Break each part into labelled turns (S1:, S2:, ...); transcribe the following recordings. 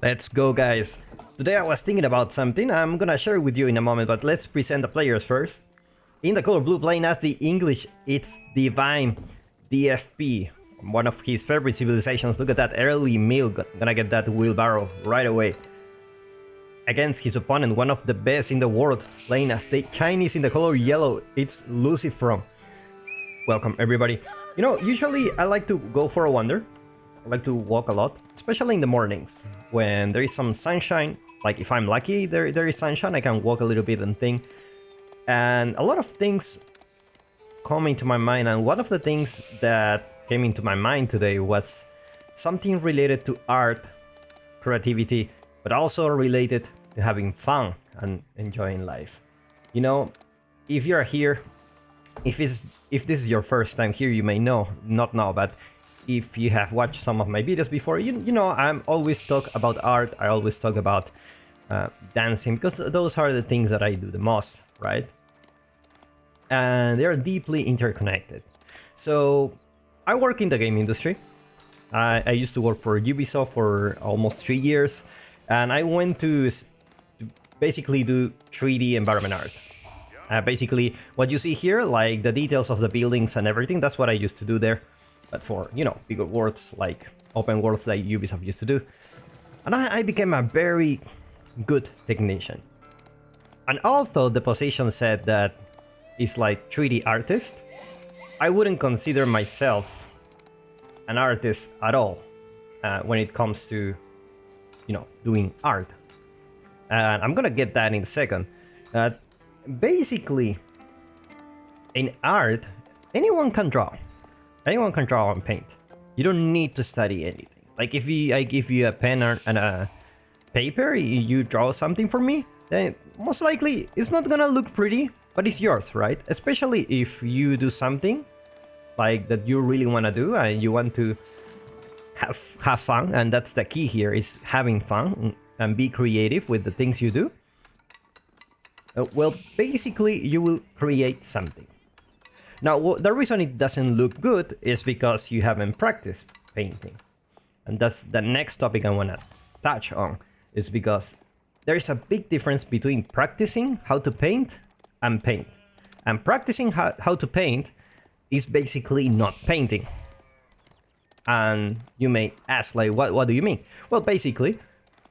S1: Let's go, guys. Today I was thinking about something. I'm gonna share it with you in a moment, but let's present the players first. In the color blue, playing as the English, it's Divine DFP, one of his favorite civilizations. Look at that early meal, gonna get that wheelbarrow right away. Against his opponent, one of the best in the world, playing as the Chinese in the color yellow, it's Lucifer. Welcome, everybody. You know, usually I like to go for a wander. I like to walk a lot, especially in the mornings when there is some sunshine. Like if I'm lucky, there is sunshine, I can walk a little bit and think. And a lot of things come into my mind, and one of the things that came into my mind today was something related to art, creativity, but also related to having fun and enjoying life. You know, if you're here, if this is your first time here, you may not know, but if you have watched some of my videos before, you know I'm always talk about art. I always talk about dancing, because those are the things that I do the most, right? And they are deeply interconnected. So I work in the game industry. I used to work for Ubisoft for almost 3 years, and I went to basically do 3D environment art. Basically, what you see here, like the details of the buildings and everything, that's what I used to do there. But for, you know, bigger worlds, like open worlds like Ubisoft used to do. And I became a very good technician. And although the position said that it's like 3D artist, I wouldn't consider myself an artist at all when it comes to, you know, doing art. And I'm gonna get that in a second. Basically, in art, anyone can draw. Anyone can draw and paint. You don't need to study anything. Like if I give you a pen and a paper, you draw something for me, then most likely it's not gonna look pretty, but it's yours, right? Especially if you do something like that you really want to do and you want to have fun, and that's the key here, is having fun and be creative with the things you do. Well, basically you will create something. Now, the reason it doesn't look good is because you haven't practiced painting. And that's the next topic I want to touch on. It's because there is a big difference between practicing how to paint and paint. And practicing how to paint is basically not painting. And you may ask, like, what do you mean? Well, basically,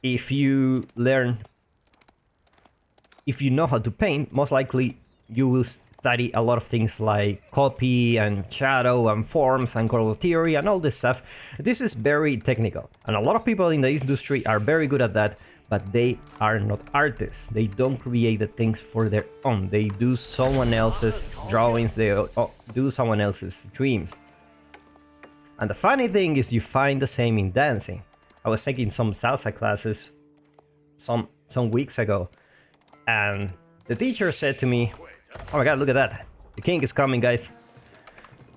S1: if you know how to paint, most likely you will study a lot of things like copy and shadow and forms and color theory and all this stuff. This is very technical, and a lot of people in the industry are very good at that, but they are not artists. They don't create the things for their own. They do someone else's drawings, they do someone else's dreams. And the funny thing is, you find the same in dancing. I was taking some salsa classes some weeks ago, and the teacher said to me, oh my god, look at that. The king is coming, guys.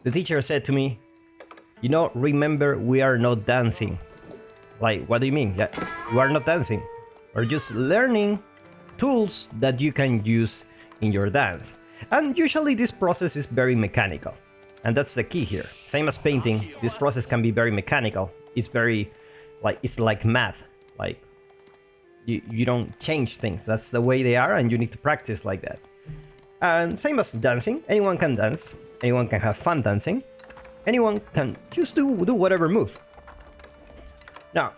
S1: The teacher said to me, you know, remember, we are not dancing. Like, what do you mean? Yeah, we are not dancing. We're just learning tools that you can use in your dance. And usually this process is very mechanical. And that's the key here. Same as painting, this process can be very mechanical. It's very, like, it's like math. Like, you don't change things. That's the way they are, and you need to practice like that. And same as dancing, anyone can dance, anyone can have fun dancing, anyone can just do whatever move. Now,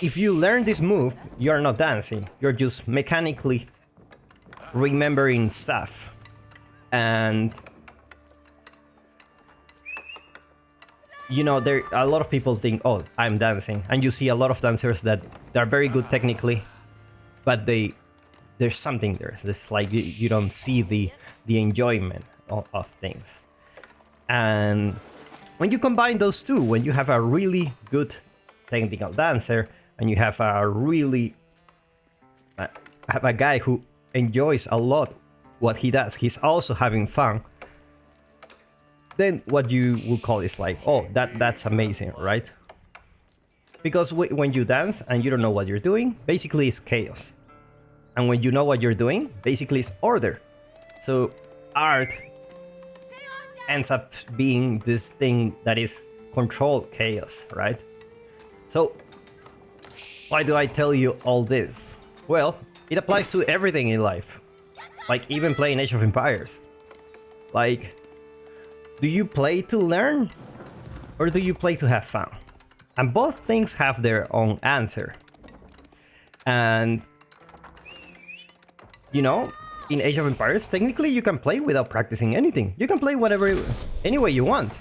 S1: if you learn this move, you're not dancing, you're just mechanically remembering stuff. And you know, a lot of people think, oh, I'm dancing, and you see a lot of dancers that they're very good technically, but there's something there. It's like you don't see the enjoyment of things. And when you combine those two, when you have a really good technical dancer and you have a really have a guy who enjoys a lot what he does, he's also having fun, then what you would call is like, oh, that's amazing, right? Because when you dance and you don't know what you're doing, basically it's chaos. And when you know what you're doing, basically it's order. So art ends up being this thing that is controlled chaos, right? So Why do I tell you all this? Well, it applies to everything in life. Like even playing Age of Empires. Like, do you play to learn? Or do you play to have fun? And both things have their own answer. And, you know, in Age of Empires, technically you can play without practicing anything. You can play whatever, any way you want.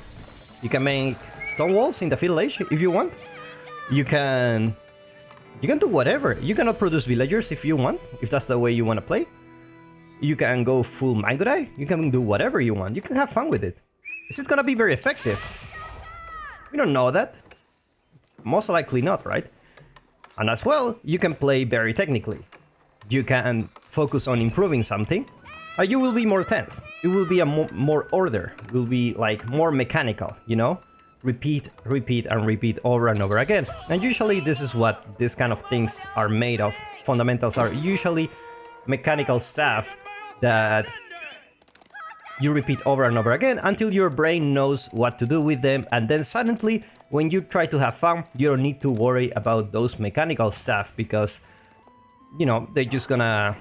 S1: You can make stone walls in the Feudal Age if you want. You can do whatever. You cannot produce villagers if you want, if that's the way you want to play. You can go full Mangodai. You can do whatever you want. You can have fun with it. Is it gonna be very effective? We don't know that. Most likely not, right? And as well, you can play very technically. You can focus on improving something. You will be more tense. It will be a more order. It will be like more mechanical, you know? Repeat, repeat, and repeat over and over again. And usually this is what these kind of things are made of. Fundamentals are usually mechanical stuff that you repeat over and over again until your brain knows what to do with them, and then suddenly when you try to have fun, you don't need to worry about those mechanical stuff because, you know, they're just gonna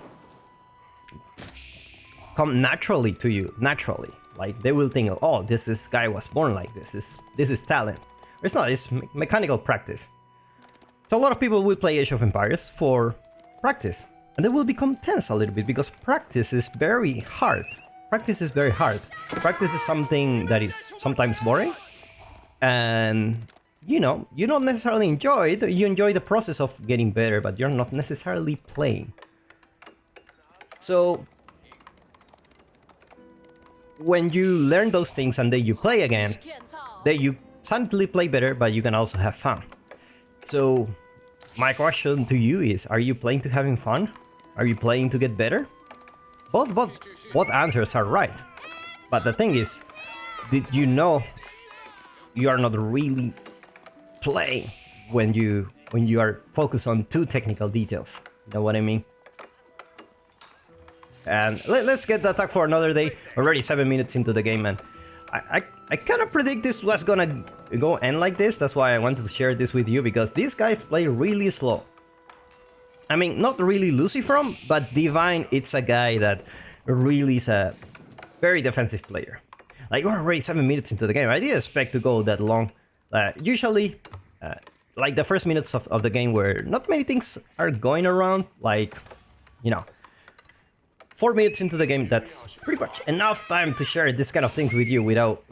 S1: come naturally to you, naturally. Like they will think, oh, this guy was born like this. This is talent. It's not. It's mechanical practice. So a lot of people will play Age of Empires for practice, and they will become tense a little bit because practice is very hard. Practice is very hard. Practice is something that is sometimes boring, and you know, you don't necessarily enjoy it. You enjoy the process of getting better, but you're not necessarily playing. So when you learn those things and then you play again, then you suddenly play better, but you can also have fun. So my question to you is, are you playing to having fun? Are you playing to get better? Both answers are right. But the thing is, did you know you are not really playing when you are focused on too technical details? You know what I mean? And let's get the attack for another day. Already 7 minutes into the game, and I kind of predict this was gonna go end like this. That's why I wanted to share this with you, because these guys play really slow. I mean, not really Lucifron, but Divine, it's a guy that really is a very defensive player. Like, we're already 7 minutes into the game. I didn't expect to go that long. Usually, like the first minutes of the game where not many things are going around, like, you know, 4 minutes into the game, that's pretty much enough time to share this kind of things with you without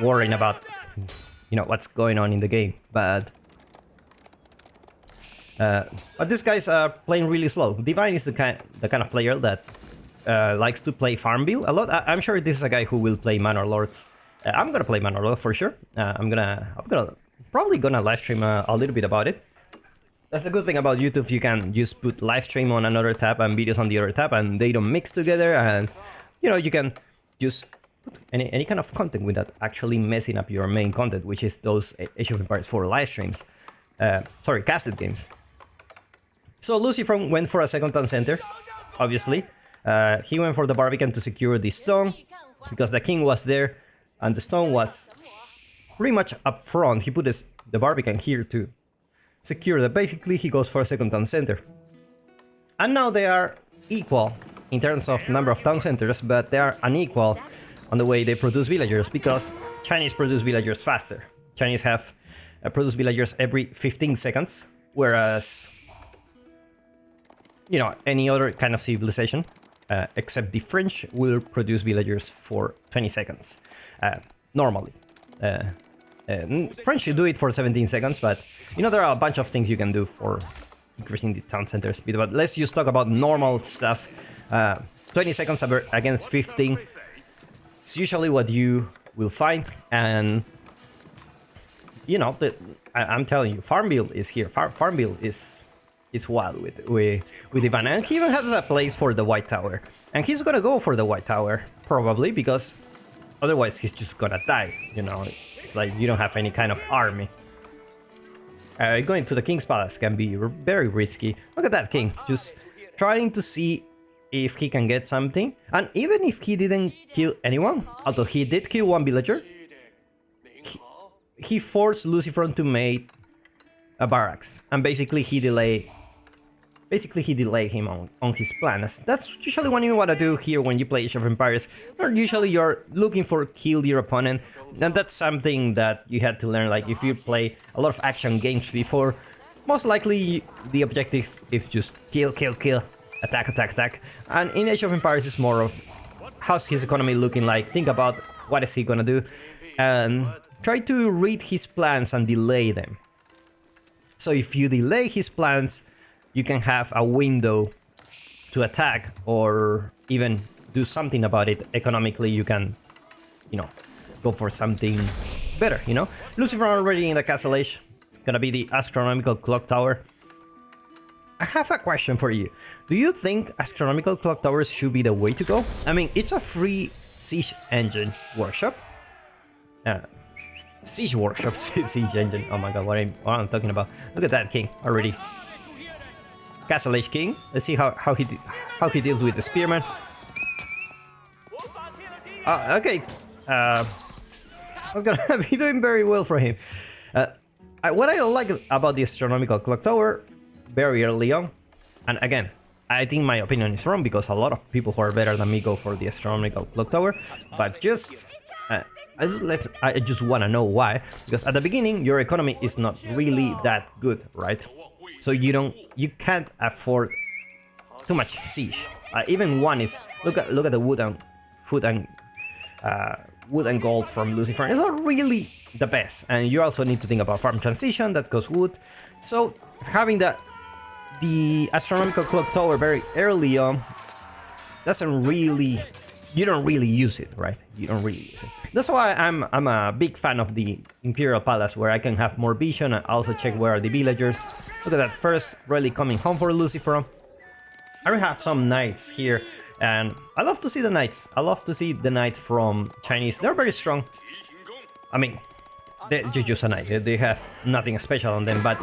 S1: worrying about, you know, what's going on in the game. But these guys are playing really slow. Divine is the kind of player that likes to play Farmville a lot. I'm sure this is a guy who will play Manor Lords. I'm gonna play Manor Lord for sure. I'm probably gonna live stream a little bit about it. That's a good thing about YouTube. You can just put live stream on another tab and videos on the other tab, and they don't mix together. And you know, you can just put any kind of content without actually messing up your main content, which is those Age of Empires 4 live streams. Sorry, casted games. So Lucifron went for a second town center, obviously. He went for the Barbican to secure the stone, because the king was there, and the stone was pretty much up front. He put the Barbican here to secure that. Basically, he goes for a second town center. And now they are equal in terms of number of town centers, but they are unequal on the way they produce villagers, because Chinese produce villagers faster. Chinese have produce villagers every 15 seconds, whereas, you know, any other kind of civilization, except the French, will produce villagers for 20 seconds, normally. French should do it for 17 seconds, but, you know, there are a bunch of things you can do for increasing the town center speed. But let's just talk about normal stuff. 20 seconds against 15 is usually what you will find, and, you know, I'm telling you, Farmville is here. Farmville is wild with Ivan, and he even has a place for the White Tower, and he's gonna go for the White Tower probably, because otherwise he's just gonna die. You know, it's like you don't have any kind of army. Going to the King's Palace can be very risky. Look at that king, just trying to see if he can get something, and even if he didn't kill anyone, although he did kill one villager, he forced Lucifron to make barracks, and basically he delay him on his plan. That's usually what you want to do here when you play Age of Empires. Or usually you're looking for kill your opponent, and that's something that you had to learn. Like if you play a lot of action games before, most likely the objective is just kill, kill, kill, attack, attack, attack. And in Age of Empires it's more of how's his economy looking like, think about what is he gonna do, and try to read his plans and delay them. So if you delay his plans, you can have a window to attack or even do something about it economically. You can, you know, go for something better, you know. Lucifer already in the Castle Age. It's gonna be the Astronomical Clock Tower. I have a question for you. Do you think Astronomical Clock Towers should be the way to go? I mean, it's a free siege engine workshop. Siege workshop, siege engine. Oh my god, what I'm talking about. Look at that king already. Castle Age King. Let's see how he deals with the spearman. Okay. I'm gonna be doing very well for him. What I like about the Astronomical Clock Tower very early on, and again, I think my opinion is wrong because a lot of people who are better than me go for the Astronomical Clock Tower, but just I just want to know why, because at the beginning your economy is not really that good, right? So you can't afford too much siege. Even one is look at the wood and gold from Lucifer. It's not really the best, and you also need to think about farm transition that costs wood. So having the Astronomical Clock Tower very early on you don't really use it, right? You don't really use it. That's why I'm a big fan of the Imperial Palace, where I can have more vision and also check where are the villagers. Look at that first rally coming home for Lucifer. I already have some knights here, and I love to see the knights. I love to see the knights from Chinese. They're very strong. I mean, they're just a knight. They have nothing special on them, but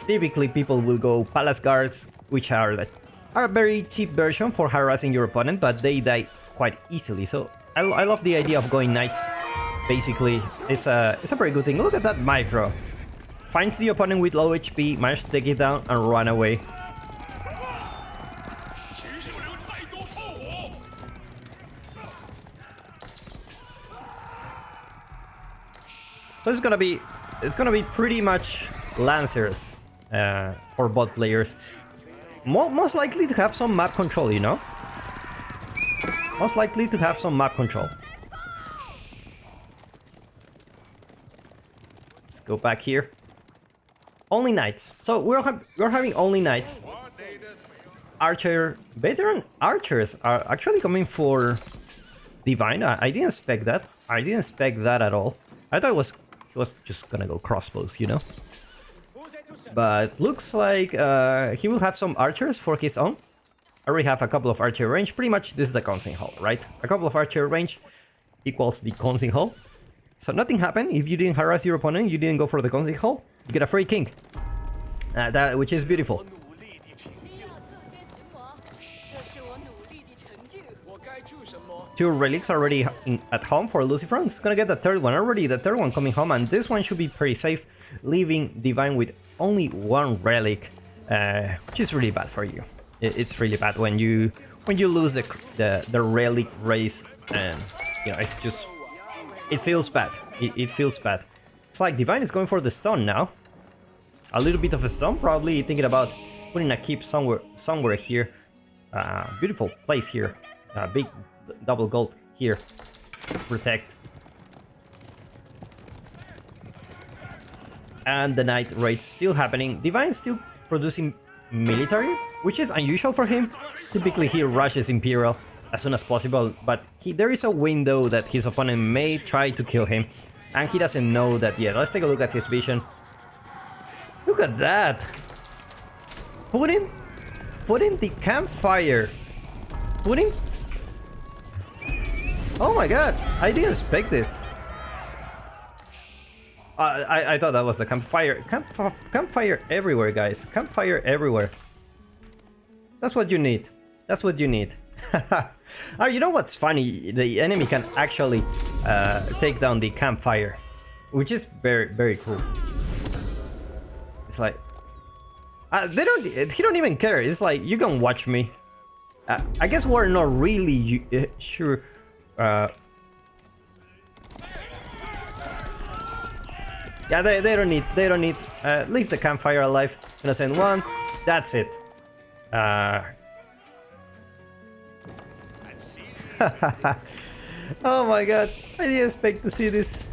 S1: typically people will go Palace Guards, which are a very cheap version for harassing your opponent, but they die quite easily. So I love the idea of going knights. Basically, it's a very good thing. Look at that micro. Finds the opponent with low HP, manages to take it down and run away. So it's gonna be pretty much Lancers for bot players. Most likely to have some map control, you know? Most likely to have some map control. Let's go back here. Only knights. So we're having only knights. Veteran archers are actually coming for Divine. I didn't expect that. I didn't expect that at all. I thought he was just gonna go crossbows, you know? But looks like he will have some archers for his own. I already have a couple of archer range. Pretty much this is the Council Hall, right? A couple of archer range equals the Council Hall. So nothing happened. If you didn't harass your opponent, you didn't go for the Council Hall, you get a free king. Which is beautiful. Two relics already at home for Lucifer. He's gonna get the third one already. The third one coming home, and this one should be pretty safe, leaving Divine with only one relic, which is really bad for you. It's really bad when you lose the relic race, and you know it feels bad. It feels bad. It's like Divine is going for the stone now. A little bit of a stone, probably thinking about putting a keep somewhere here. Beautiful place here. Big double gold here. Protect. And the night raid's still happening. Divine's still producing military, which is unusual for him. Typically he rushes Imperial as soon as possible, but there is a window that his opponent may try to kill him, and he doesn't know that yet. Let's take a look at his vision. Look at that! Putting the campfire. Oh my god! I didn't expect this. I thought that was the campfire. Campfire everywhere, guys. Campfire everywhere. That's what you need. That's what you need. You know what's funny? The enemy can actually take down the campfire, which is very, very cool. It's like they don't. He don't even care. It's like you can watch me. I guess we're not really sure. Yeah, they don't need. They don't need. Leave the campfire alive. Gonna send one. That's it. Oh my god! I didn't expect to see this.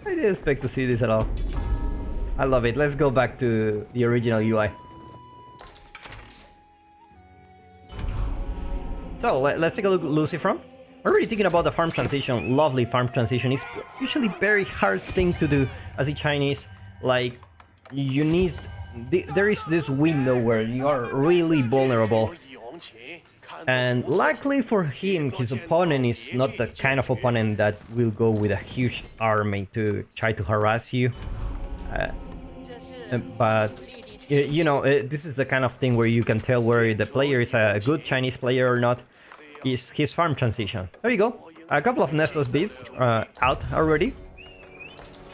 S1: I didn't expect to see this at all. I love it. Let's go back to the original UI. So let's take a look at Lucy from. We're really thinking about the farm transition. Lovely farm transition. It's usually very hard thing to do as a Chinese. Like you need, there is this window where you are really vulnerable. And luckily for him, his opponent is not the kind of opponent that will go with a huge army to try to harass you. But you know, this is the kind of thing where you can tell where the player is a good Chinese player or not. Is his farm transition. There you go. A couple of Nestos beats out already.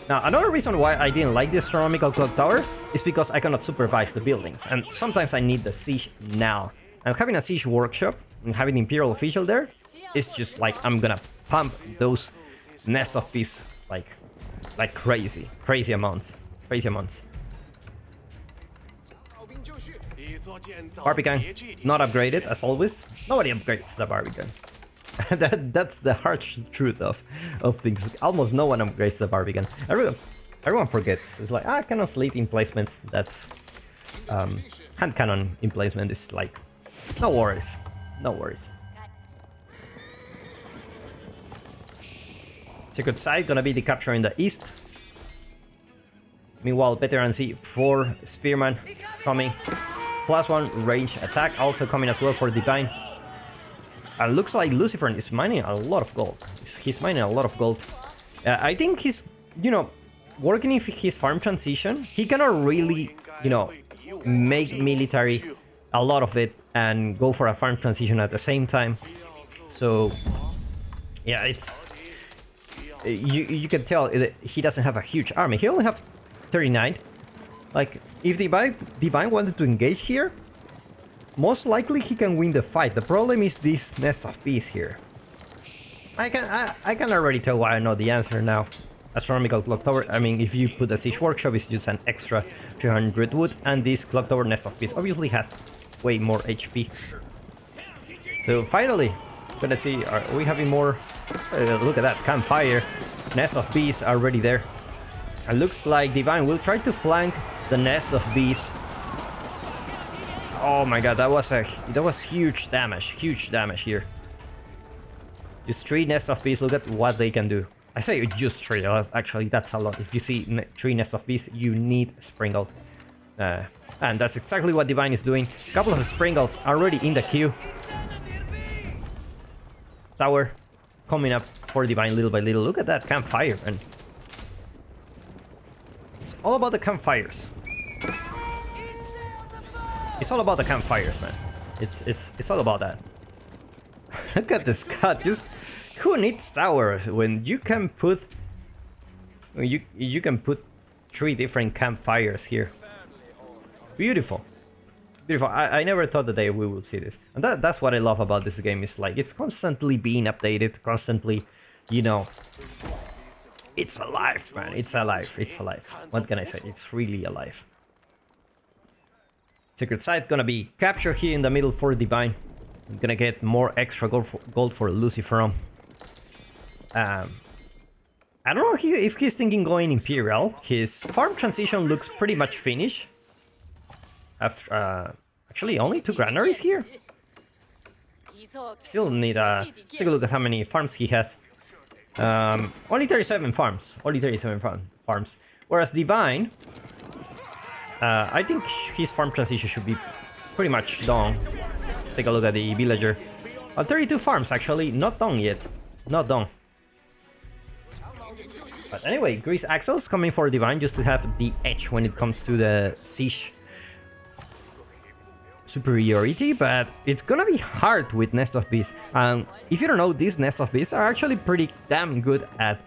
S1: Now, another reason why I didn't like this astronomical clock tower is because I cannot supervise the buildings, and sometimes I need the siege now. And having a siege workshop and having the Imperial official there is just like I'm gonna pump those nest of bees like crazy amounts. Barbican, not upgraded as always. Nobody upgrades the Barbican. That's the harsh truth of things. Almost no one upgrades the Barbican. Everyone forgets. It's like cannon slate emplacements. That's hand cannon emplacement is like no worries. Secret side gonna be the capture in the east. Meanwhile, veteran C4 spearman coming. +1 range attack also coming as well for Divine. And looks like Lucifer is mining a lot of gold. He's mining a lot of gold. I think he's, you know, working in his farm transition. He cannot really, you know, make military a lot of it and go for a farm transition at the same time. So, yeah, it's... You can tell he doesn't have a huge army. He only has 39. Like, if Divine wanted to engage here, most likely he can win the fight. The problem is this nest of bees here. I can already tell why I know the answer now. Astronomical clock tower. I mean, if you put a siege workshop, it's just an extra 300 wood, and this clock tower nest of bees obviously has way more HP. So finally, gonna see, are we having more? Look at that campfire. Nest of bees are already there. And looks like Divine will try to flank the nest of bees. Oh my god, that was huge damage here. Just 3 nests of bees, look at what they can do. I say just 3, actually that's a lot. If you see 3 nests of bees, you need Springle. And that's exactly what Divine is doing. A couple of Springles already in the queue. Tower coming up for Divine little by little. Look at that campfire, and it's all about the campfires. It's all about the campfires, man. It's all about that. Look at this cut. Just who needs tower when you can put you can put 3 different campfires here. Beautiful. Beautiful. I never thought that we would see this. And that's what I love about this game. Is like it's constantly being updated, constantly, you know. It's alive, man. It's alive. It's alive. What can I say? It's really alive. Secret site gonna be captured here in the middle for Divine. I'm gonna get more extra gold for Lucifer. I don't know if he's thinking going Imperial. His farm transition looks pretty much finished. After actually only 2 granaries here. Still need take a look at how many farms he has. Only 37 farms. Only 37 farms. Whereas Divine, I think his farm transition should be pretty much done. Take a look at the villager. 32 farms actually, not done yet. Not done. But anyway, Grease Axles coming for Divine just to have the edge when it comes to the siege superiority, but it's gonna be hard with Nest of Bees. And if you don't know, these Nest of Bees are actually pretty damn good at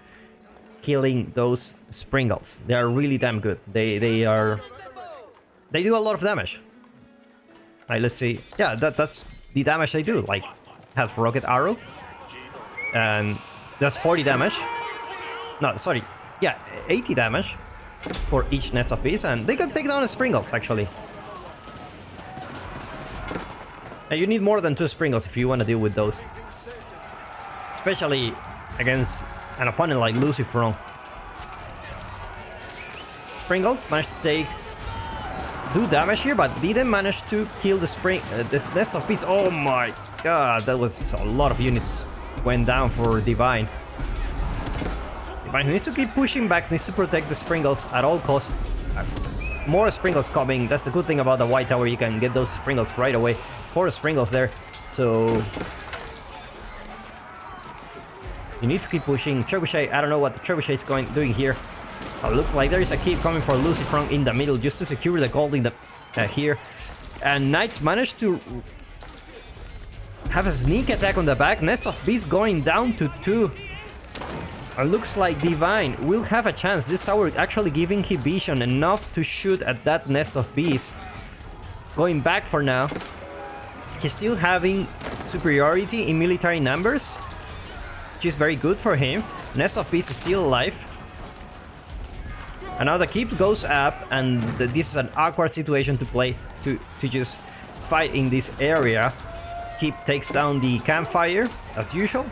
S1: killing those Springles. They are really damn good. They do a lot of damage. Alright, let's see. Yeah, that's the damage they do. Like, has rocket arrow, and that's 40 damage. No, sorry. Yeah, 80 damage for each nest of bees, and they can take down the Springles actually. And you need more than 2 Springles if you want to deal with those, especially against an opponent like Lucifron. Springles managed to do damage here, but didn't manage to kill the this nest of bees. Oh my god, that was a lot of units went down for Divine. Divine needs to keep pushing back, needs to protect the Springles at all costs. More Springles coming. That's the good thing about the White Tower, you can get those Springles right away. 4 Springles there, so you need to keep pushing. Trebuchet, I don't know what the Trebuchet is doing here. Oh, looks like there is a keep coming for Lucifron in the middle just to secure the gold in the here. And Knights managed to have a sneak attack on the back. Nest of Bees going down to 2. Looks like Divine will have a chance. This tower actually giving him vision enough to shoot at that Nest of Bees. Going back for now. He's still having superiority in military numbers, which is very good for him. Nest of Bees is still alive. And now the keep goes up, and this is an awkward situation to play, to just fight in this area. Keep takes down the campfire, as usual.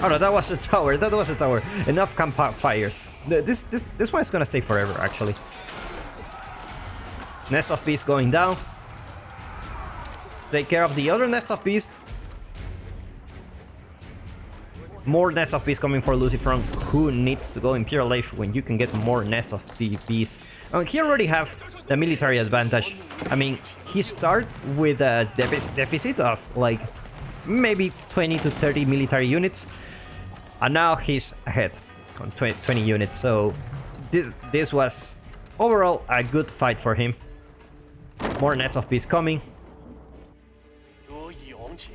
S1: Oh no, that was a tower, that was a tower. Enough campfires. This one is gonna stay forever, actually. Nest of Bees going down. Let's take care of the other Nest of Bees. More Nest of Bees coming for Lucifron. Who needs to go Imperial Age when you can get more Nest of Bees? He already have the military advantage. I mean, he start with a deficit of like maybe 20 to 30 military units, and now he's ahead on 20 units. So this was overall a good fight for him. More Nest of Bees coming.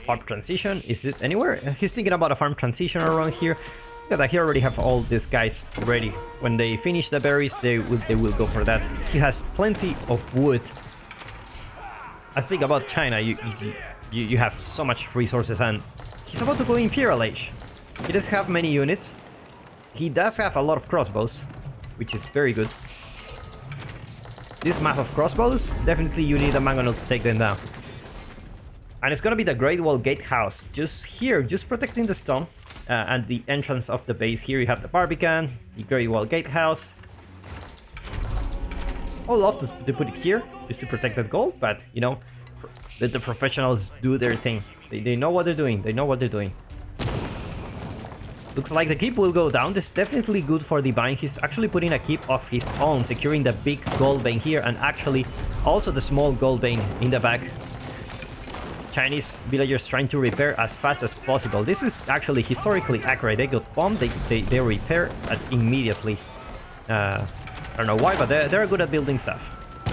S1: Farm transition, is it anywhere? He's thinking about a farm transition around here. Because he already have all these guys ready. When they finish the berries, they will go for that. He has plenty of wood. I think about China, you have so much resources, and he's about to go Imperial Age. He doesn't have many units. He does have a lot of crossbows, which is very good. This map of crossbows, definitely you need a mangonel to take them down. And it's gonna be the Great Wall Gatehouse, just here, just protecting the stone and the entrance of the base. Here you have the Barbican, the Great Wall Gatehouse. I would love to put it here, just to protect that gold, but, you know, let the professionals do their thing. They know what they're doing, they know what they're doing. Looks like the keep will go down. This is definitely good for Divine. He's actually putting a keep of his own, securing the big gold vein here, and actually also the small gold vein in the back. Chinese villagers trying to repair as fast as possible. This is actually historically accurate. They got bombed, they repair immediately. I don't know why, but they're good at building stuff.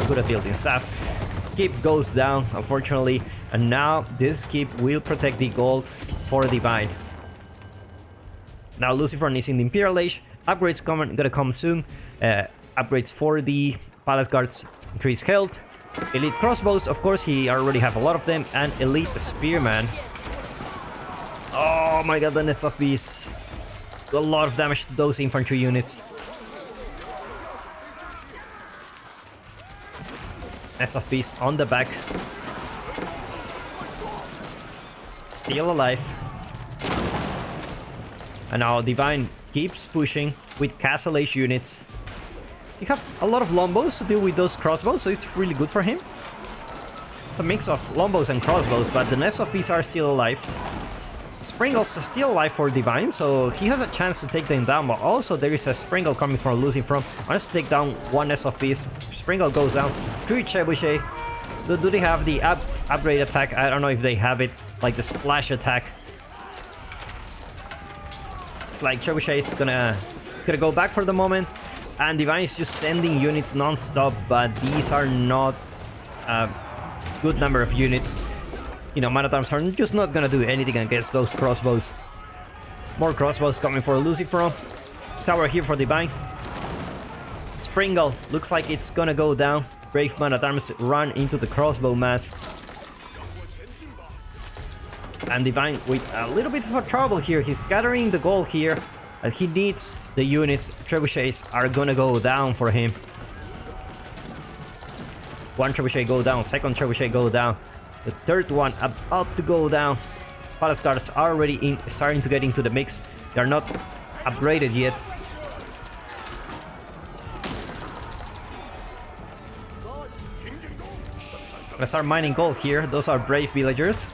S1: Good at building stuff. Keep goes down, unfortunately, and now this keep will protect the gold for Divine. Now Lucifron is in the Imperial Age. Upgrades gonna come soon. Upgrades for the Palace Guards, increase health. Elite crossbows, of course, he already have a lot of them, and elite spearman. Oh my god, the Nest of Bees. A lot of damage to those infantry units. Nest of Bees on the back. Still alive. And now Divine keeps pushing with Castle Age units. You have a lot of Lombos to deal with those crossbows, so it's really good for him. It's a mix of Lombos and crossbows, but the Nest of Bees are still alive. Springles are still alive for Divine, so he has a chance to take them down, but also there is a Springle coming from Lucifron. Wants to take down one Nest of Bees. Springle goes down. 3 Trebuchet. Do they have the upgrade attack? I don't know if they have it, like the splash attack. It's like Trebuchet is gonna go back for the moment. And Divine is just sending units non-stop, but these are not a good number of units. You know, Man-at-Arms are just not gonna do anything against those crossbows. More crossbows coming for Lucifer. Tower here for Divine. Springle looks like it's gonna go down. Brave Man at Arms run into the crossbow mass. And Divine with a little bit of trouble here. He's gathering the gold here. And he needs the units. Trebuchets are gonna go down for him. One trebuchet go down, second trebuchet go down. The third one about to go down. Palace guards are already starting to get into the mix. They are not upgraded yet. Let's start mining gold here. Those are brave villagers,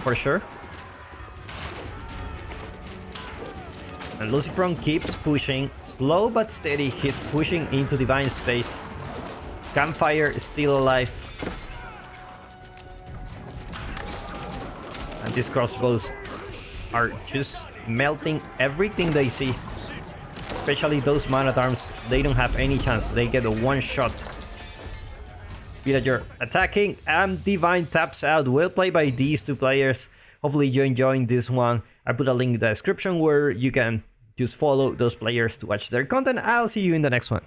S1: for sure. And Lucifer keeps pushing, slow but steady. He's pushing into Divine space. Campfire is still alive. And these crossbows are just melting everything they see. Especially those man-at-arms, they don't have any chance. They get a one-shot. Villager attacking and Divine taps out. Well played by these two players. Hopefully you're enjoying this one. I put a link in the description where you can just follow those players to watch their content. I'll see you in the next one.